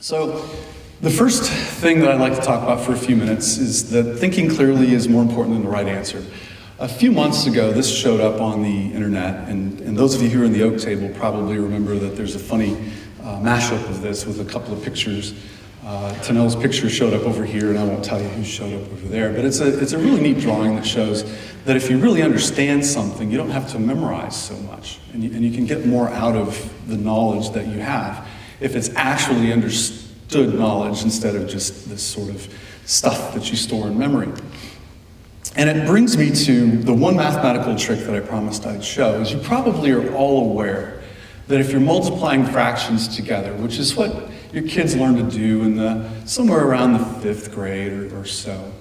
So the first thing that I'd like to talk about for a few minutes is that thinking clearly is more important than the right answer. A few months ago, this showed up on the internet, and those of you who are in the Oak table probably remember that there's a funny mashup of this with a couple of pictures. Tanel's picture showed up over here, and I won't tell you who showed up over there, but it's a really neat drawing that shows that if you really understand something, you don't have to memorize so much, and you can get more out of the knowledge that you have if it's actually understood knowledge instead of just this sort of stuff that you store in memory. And it brings me to the one mathematical trick that I promised I'd show, is you probably are all aware that if you're multiplying fractions together, which is what your kids learn to do in somewhere around the 5th grade or so,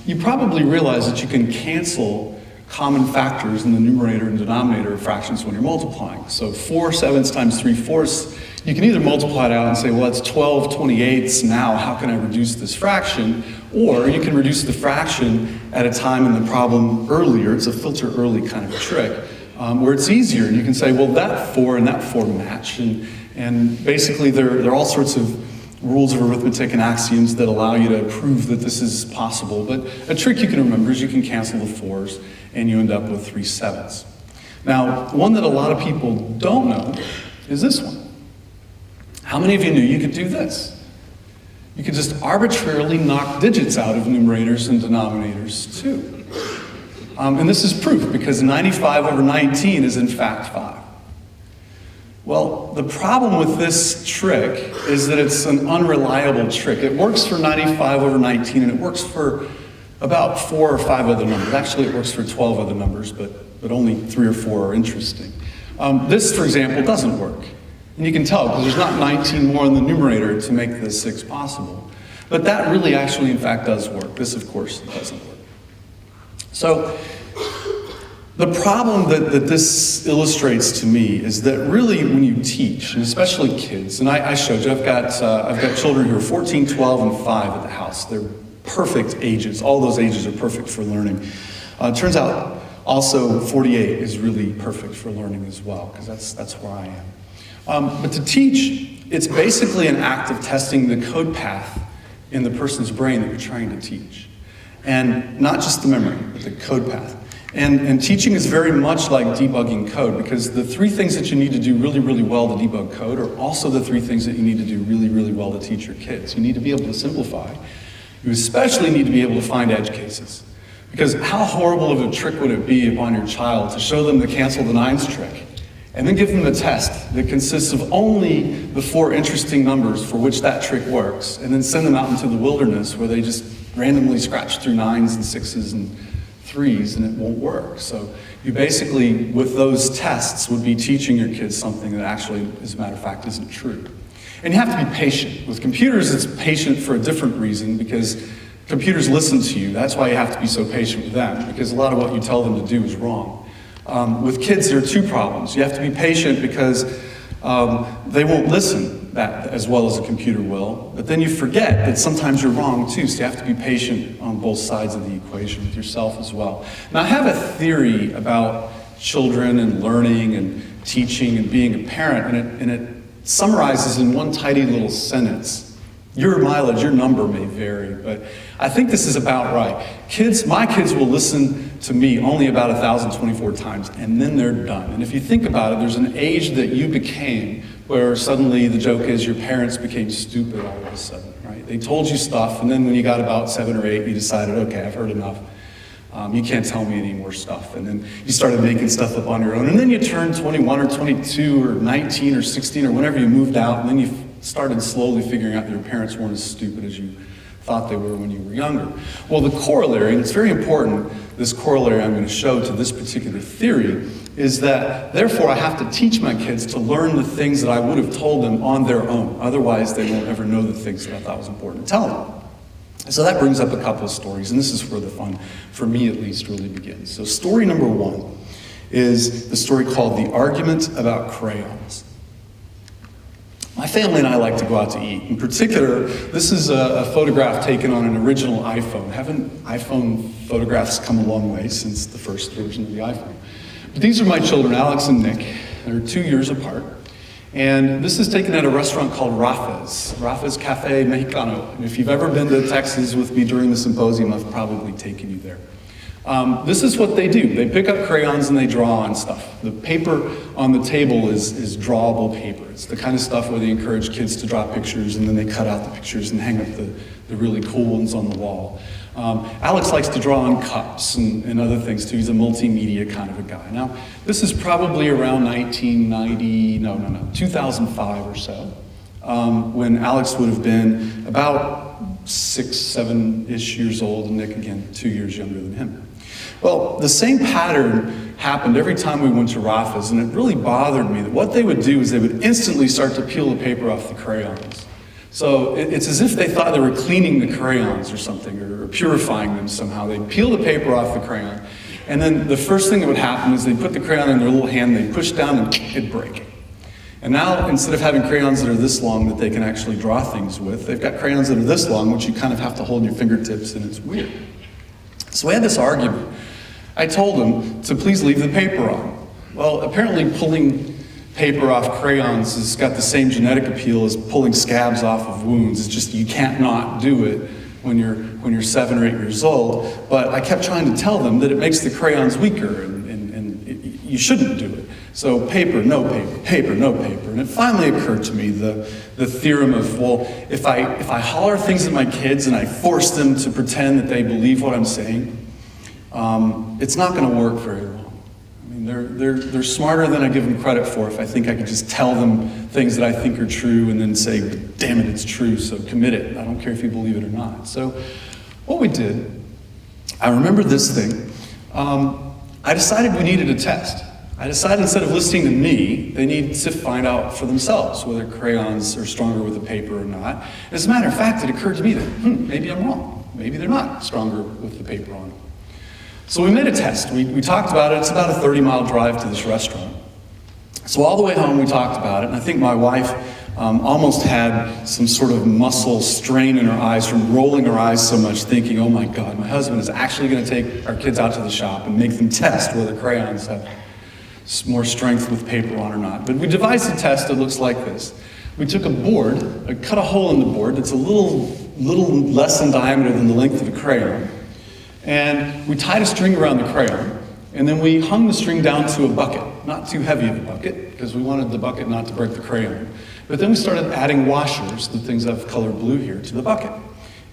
you probably realize that you can cancel common factors in the numerator and denominator of fractions when you're multiplying. So 4/7 times 3/4, you can either multiply it out and say, well, that's 12 28ths now, how can I reduce this fraction? Or you can reduce the fraction at a time in the problem earlier. It's a filter early kind of a trick, where it's easier. And you can say, well, that 4 and that 4 match. And basically, there are all sorts of rules of arithmetic and axioms that allow you to prove that this is possible. But a trick you can remember is you can cancel the 4s, and you end up with 3/7. Now, one that a lot of people don't know is this one. How many of you knew you could do this? You could just arbitrarily knock digits out of numerators and denominators too. And this is proof, because 95 over 19 is in fact 5. Well, the problem with this trick is that it's an unreliable trick. It works for 95 over 19, and it works for about 4 or 5 other numbers. Actually, it works for 12 other numbers, but only 3 or 4 are interesting. This, for example, doesn't work. And you can tell, because there's not 19 more in the numerator to make the 6 possible. But that really actually, in fact, does work. This, of course, doesn't work. So the problem that this illustrates to me is that really when you teach, and especially kids, and I showed you, I've got children who are 14, 12, and 5 at the house. They're perfect ages. All those ages are perfect for learning. It turns out also 48 is really perfect for learning as well, because that's where I am. But to teach, it's basically an act of testing the code path in the person's brain that you're trying to teach. And not just the memory, but the code path. And teaching is very much like debugging code, because the 3 things that you need to do really, really well to debug code are also the 3 things that you need to do really, really well to teach your kids. You need to be able to simplify. You especially need to be able to find edge cases. Because how horrible of a trick would it be upon your child to show them the cancel the 9s trick, and then give them a test that consists of only the 4 interesting numbers for which that trick works, and then send them out into the wilderness where they just randomly scratch through 9s and 6s and 3s, and it won't work. So you basically, with those tests, would be teaching your kids something that actually, as a matter of fact, isn't true. And you have to be patient. With computers, it's patient for a different reason, because computers listen to you. That's why you have to be so patient with them, because a lot of what you tell them to do is wrong. With kids, there are 2 problems. You have to be patient because they won't listen that as well as a computer will, but then you forget that sometimes you're wrong too, so you have to be patient on both sides of the equation with yourself as well. Now, I have a theory about children and learning and teaching and being a parent, and it summarizes in one tidy little sentence. Your mileage, your number may vary, but I think this is about right. My kids will listen to me only about 1,024 times, and then they're done. And if you think about it, there's an age that you became where suddenly the joke is your parents became stupid all of a sudden, right? They told you stuff, and then when you got about 7 or 8, you decided, okay, I've heard enough. You can't tell me any more stuff. And then you started making stuff up on your own. And then you turned 21 or 22 or 19 or 16 or whenever you moved out, and then you started slowly figuring out that your parents weren't as stupid as you thought they were when you were younger. Well, the corollary, and it's very important, this corollary I'm going to show to this particular theory, is that therefore I have to teach my kids to learn the things that I would have told them on their own. Otherwise, they won't ever know the things that I thought was important to tell them. So that brings up a couple of stories, and this is where the fun, for me at least, really begins. So story number 1 is the story called The Argument About Crayons. My family and I like to go out to eat. In particular, this is a photograph taken on an original iPhone. Haven't iPhone photographs come a long way since the first version of the iPhone? But these are my children, Alex and Nick. They're 2 years apart. And this is taken at a restaurant called Rafa's Cafe Mexicano. And if you've ever been to Texas with me during the symposium, I've probably taken you there. This is what they do. They pick up crayons and they draw on stuff. The paper on the table is drawable paper. It's the kind of stuff where they encourage kids to draw pictures and then they cut out the pictures and hang up the really cool ones on the wall. Alex likes to draw on cups and other things too. He's a multimedia kind of a guy. Now, this is probably around 2005 or so, when Alex would have been about 6, 7-ish years old, and Nick, again, 2 years younger than him. Well, the same pattern happened every time we went to Rafa's, and it really bothered me that what they would do is they would instantly start to peel the paper off the crayons. So it's as if they thought they were cleaning the crayons or something, or purifying them somehow. They'd peel the paper off the crayon, and then the first thing that would happen is they'd put the crayon in their little hand, they'd push down, and it'd break. And now, instead of having crayons that are this long that they can actually draw things with, they've got crayons that are this long, which you kind of have to hold in your fingertips, and it's weird. So we had this argument. I told them to please leave the paper on. Well, apparently pulling paper off crayons has got the same genetic appeal as pulling scabs off of wounds. It's just you can't not do it when you're 7 or 8 years old. But I kept trying to tell them that it makes the crayons weaker and you shouldn't do it. So paper, no paper, paper, no paper. And it finally occurred to me the theorem of, well, if I holler things at my kids and I force them to pretend that they believe what I'm saying, it's not going to work very long. I mean, they're smarter than I give them credit for if I think I can just tell them things that I think are true and then say, damn it, it's true, so commit it. I don't care if you believe it or not. So what we did, I remember this thing. I decided we needed a test. I decided instead of listening to me, they need to find out for themselves whether crayons are stronger with the paper or not. As a matter of fact, it occurred to me that, maybe I'm wrong. Maybe they're not stronger with the paper on them. So we made a test. We talked about it. It's about a 30-mile drive to this restaurant. So all the way home we talked about it, and I think my wife almost had some sort of muscle strain in her eyes from rolling her eyes so much, thinking, oh my God, my husband is actually going to take our kids out to the shop and make them test whether crayons have more strength with paper on or not. But we devised a test that looks like this. We took a board, cut a hole in the board that's a little less in diameter than the length of a crayon, and we tied a string around the crayon, and then we hung the string down to a bucket, not too heavy of a bucket, because we wanted the bucket not to break the crayon. But then we started adding washers, the things I've colored blue here, to the bucket.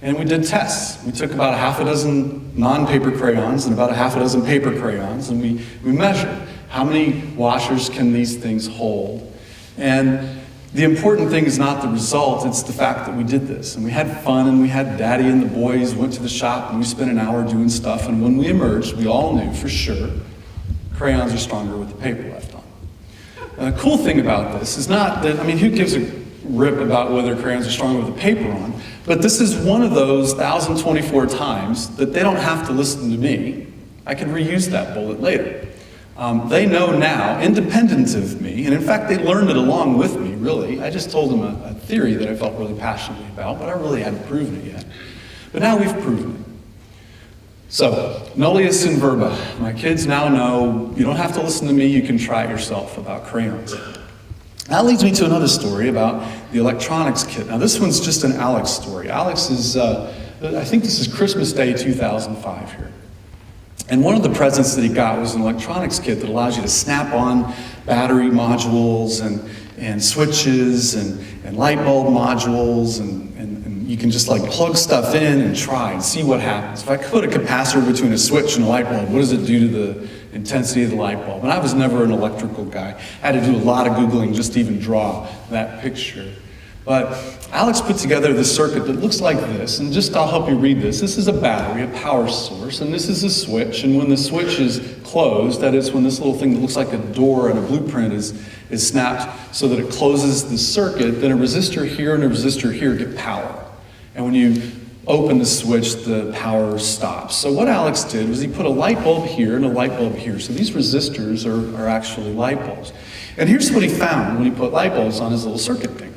And we did tests. We took about a half a dozen non-paper crayons and about a half a dozen paper crayons, and we measured how many washers can these things hold. And the important thing is not the result, it's the fact that we did this. And we had fun, and we had Daddy and the boys went to the shop, and we spent an hour doing stuff. And when we emerged, we all knew for sure crayons are stronger with the paper left on. And the cool thing about this is not that, I mean, who gives a rip about whether crayons are stronger with the paper on? But this is one of those 1,024 times that they don't have to listen to me. I can reuse that bullet later. They know now, independent of me, and in fact, they learned it along with me, really. I just told them a theory that I felt really passionately about, but I really hadn't proven it yet. But now we've proven it. So, nullius in verba. My kids now know you don't have to listen to me, you can try it yourself about crayons. That leads me to another story about the electronics kit. Now, this one's just an Alex story. Alex is, I think this is Christmas Day 2005 here. And one of the presents that he got was an electronics kit that allows you to snap on battery modules and switches and light bulb modules and you can just like plug stuff in and try and see what happens. If I put a capacitor between a switch and a light bulb, what does it do to the intensity of the light bulb? And I was never an electrical guy. I had to do a lot of Googling just to even draw that picture. But Alex put together this circuit that looks like this, and just I'll help you read this. This is a battery, a power source, and this is a switch, and when the switch is closed, that is when this little thing that looks like a door and a blueprint is snapped so that it closes the circuit, then a resistor here and a resistor here get power. And when you open the switch, the power stops. So what Alex did was he put a light bulb here and a light bulb here. So these resistors are actually light bulbs. And here's what he found when he put light bulbs on his little circuit thing.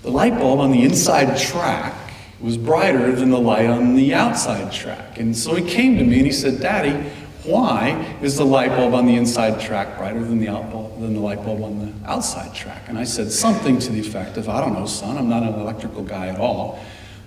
The light bulb on the inside track was brighter than the light on the outside track. And so he came to me and he said, Daddy, why is the light bulb on the inside track brighter than the light bulb on the outside track? And I said something to the effect of, I don't know, son, I'm not an electrical guy at all,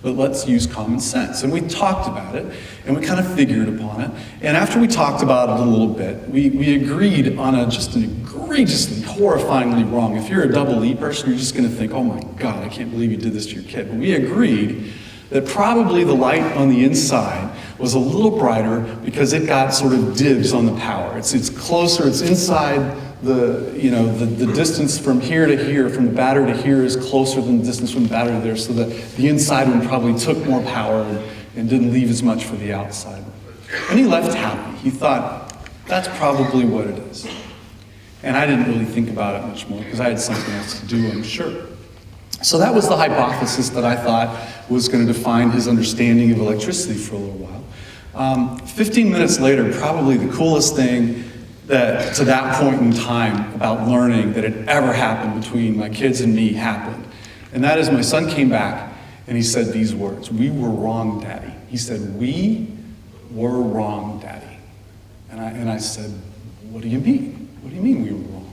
but let's use common sense. And we talked about it, and we kind of figured upon it. And after we talked about it a little bit, we agreed on just an egregiously, horrifyingly wrong. If you're a double E person, you're just gonna think, oh my God, I can't believe you did this to your kid. But we agreed that probably the light on the inside was a little brighter because it got sort of dibs on the power. It's closer, it's inside the distance from here to here, from the battery to here is closer than the distance from the battery to there, so that the inside one probably took more power and didn't leave as much for the outside. And he left happy. He thought, that's probably what it is. And I didn't really think about it much more because I had something else to do, I'm sure. So that was the hypothesis that I thought was going to define his understanding of electricity for a little while. 15 minutes later, probably the coolest thing that to that point in time about learning that had ever happened between my kids and me happened. And that is my son came back and he said these words, "We were wrong, Daddy." He said, "We were wrong, Daddy." And I said, "What do you mean? What do you mean we were wrong?"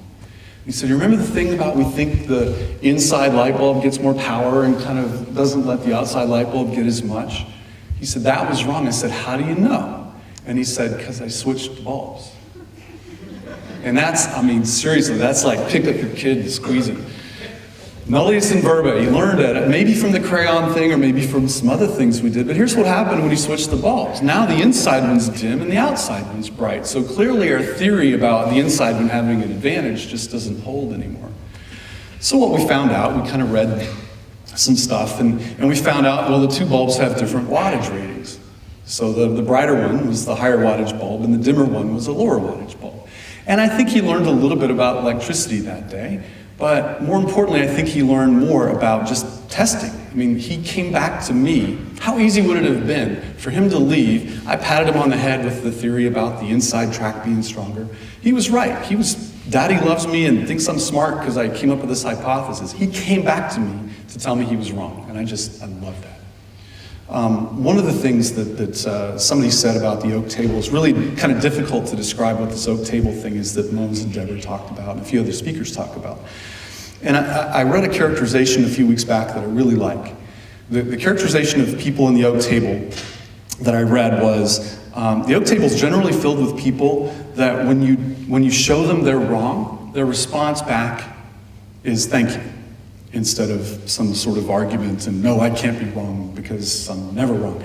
He said, "You remember the thing about we think the inside light bulb gets more power and kind of doesn't let the outside light bulb get as much?" He said, "That was wrong." I said, "How do you know?" And he said, "Because I switched bulbs." And that's, I mean, seriously, that's like pick up your kid and squeeze it. Nullius in verba, he learned it, maybe from the crayon thing or maybe from some other things we did, but here's what happened when he switched the bulbs. Now the inside one's dim and the outside one's bright. So clearly our theory about the inside one having an advantage just doesn't hold anymore. So what we found out, we kind of read some stuff and we found out, well, the two bulbs have different wattage ratings. So the brighter one was the higher wattage bulb and the dimmer one was a lower wattage bulb. And I think he learned a little bit about electricity that day, but more importantly, I think he learned more about just testing. I mean, he came back to me. How easy would it have been for him to leave? I patted him on the head with the theory about the inside track being stronger. He was right. Daddy loves me and thinks I'm smart because I came up with this hypothesis. He came back to me to tell me he was wrong, and I love that. One of the things that somebody said about the oak table is really kind of difficult to describe what this oak table thing is that Mons and Deborah talked about and a few other speakers talk about. And I read a characterization a few weeks back that I really like. The characterization of people in the oak table that I read was, the oak table is generally filled with people that when you show them they're wrong, their response back is thank you, instead of some sort of argument and no, I can't be wrong because I'm never wrong.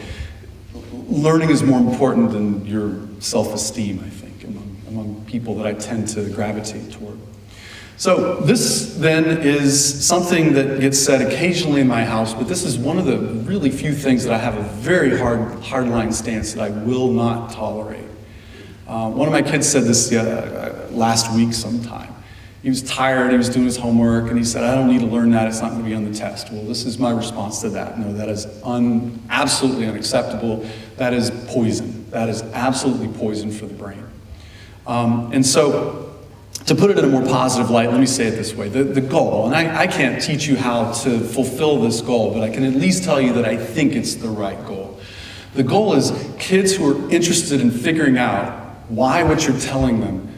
Learning is more important than your self-esteem, I think, among people that I tend to gravitate toward. So this then is something that gets said occasionally in my house, but this is one of the really few things that I have a very hardline stance that I will not tolerate. One of my kids said this last week sometime. He was tired, he was doing his homework, and he said, "I don't need to learn that, it's not going to be on the test." Well, this is my response to that. No, that is absolutely unacceptable. That is poison. That is absolutely poison for the brain. And so, to put it in a more positive light, let me say it this way. The goal, and I can't teach you how to fulfill this goal, but I can at least tell you that I think it's the right goal. The goal is kids who are interested in figuring out why what you're telling them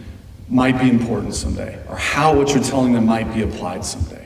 might be important someday, or how what you're telling them might be applied someday.